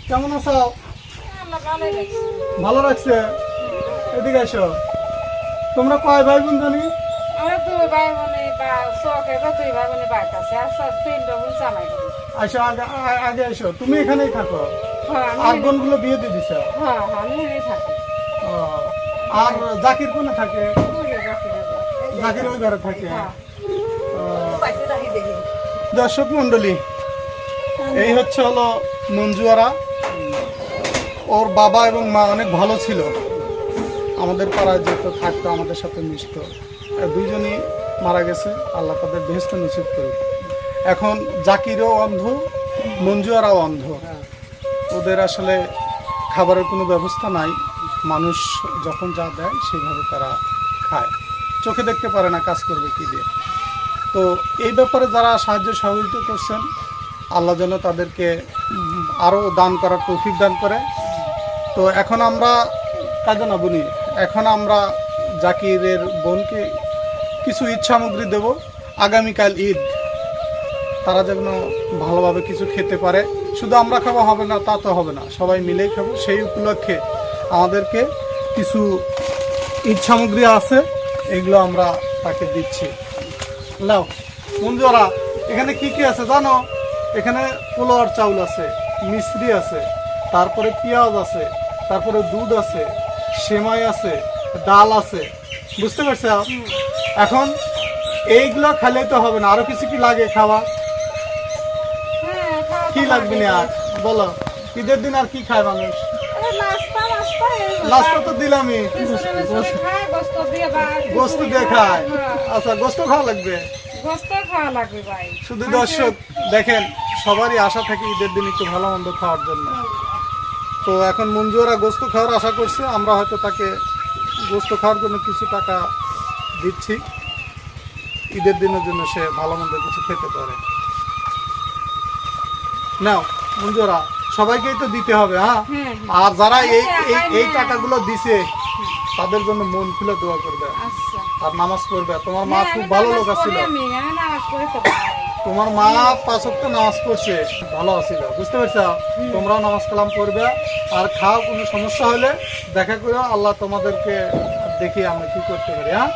কেমন আছো? ভালো রাখছে। এদিকে এসো। তোমরা কয় ভাই বোন জানি? আসো আগে আগে এসো। তুমি এখানেই থাকো। আর বোনগুলো বিয়ে দিয়ে দিছ? ও, আর জাকির কোনে থাকে? জাকির ওই ঘরে থাকে। ও, দর্শক মন্ডলী, এই হলো মঞ্জুয়ারা। ওর বাবা এবং মা অনেক ভালো ছিল, আমাদের পাড়ায় যেত, থাকতো, আমাদের সাথে মিশতো। দুইজনই মারা গেছে, আল্লাহ তাদের বেহেশত নসিব করুক। এখন জাকিরও অন্ধ, মঞ্জুয়ারাও অন্ধ। ওদের আসলে খাবারের কোনো ব্যবস্থা নাই, মানুষ যখন যা দেয় সেইভাবে তারা খায়, চোখে দেখতে পারে না, কাজ করবে কী দিয়ে। তো এই ব্যাপারে যারা সাহায্য সহযোগিতা করছেন, আল্লাহ যেন তাদেরকে আরও দান করার তৌফিক দান করে। তো এখন আমরা কাজে না বলি, এখন আমরা জাকিরের বোনকে কিছু ঈদ সামগ্রী দেব। আগামীকাল ঈদ, তারা যেন ভালোভাবে কিছু খেতে পারে। শুধু আমরা খাওয়া হবে না তা তো হবে না, সবাই মিলেই খাবো। সেই উপলক্ষে আমাদেরকে কিছু ঈদ সামগ্রী আছে, এগুলো আমরা তাকে দিচ্ছি। নাও মঞ্জুরা, এখানে কি কি আছে জানো? এখানে পোলাওয়ার চাউল আছে, মিশ্রি আছে, তারপরে পেঁয়াজ আছে, তারপরে দুধ আছে, সেমাই আছে, ডাল আছে। বুঝতে পারছো? এখন এইগুলো খেলে তো হবে না, আরো কিছু কি লাগে খাওয়া? কি লাগবে না আর বলো? ঈদের দিন আর কি খায় মানুষ? নাস্তা তো দিলামই, গোস্ত দিয়ে খায়। আচ্ছা, গোস্ত খাওয়া লাগবে। শুধু দর্শক দেখেন, সবারই আশা থাকে ঈদের দিন একটু ভালো মন্দ খাওয়ার জন্য। তো এখন মঞ্জুরা গোস্ত খাওয়ার আশা করছে, আমরা হয়তো তাকে গোস্ত খাওয়ার জন্য কিছু টাকা দিচ্ছি, ঈদের দিনের জন্য সে ভালো মন্দ কিছু খেতে পারে। নাও মঞ্জুরা, সবাইকেই তো দিতে হবে। হ্যাঁ, আর যারা এই টাকাগুলো দিছে তাদের জন্য মন খুলে দোয়া করবে আর নামাজ পড়বে। তোমার মা খুব ভালো লোক ছিল, তোমার মা 5 ওয়াক্ত নামাজ পড়ছে, ভালো ছিল। বুঝতে পারছো? তোমরাও নামাজ কালাম পড়বে আর খাও। কোনো সমস্যা হলে দেখা করো, আল্লাহ তোমাদেরকে দেখি আমরা কি করতে পারি। হ্যাঁ।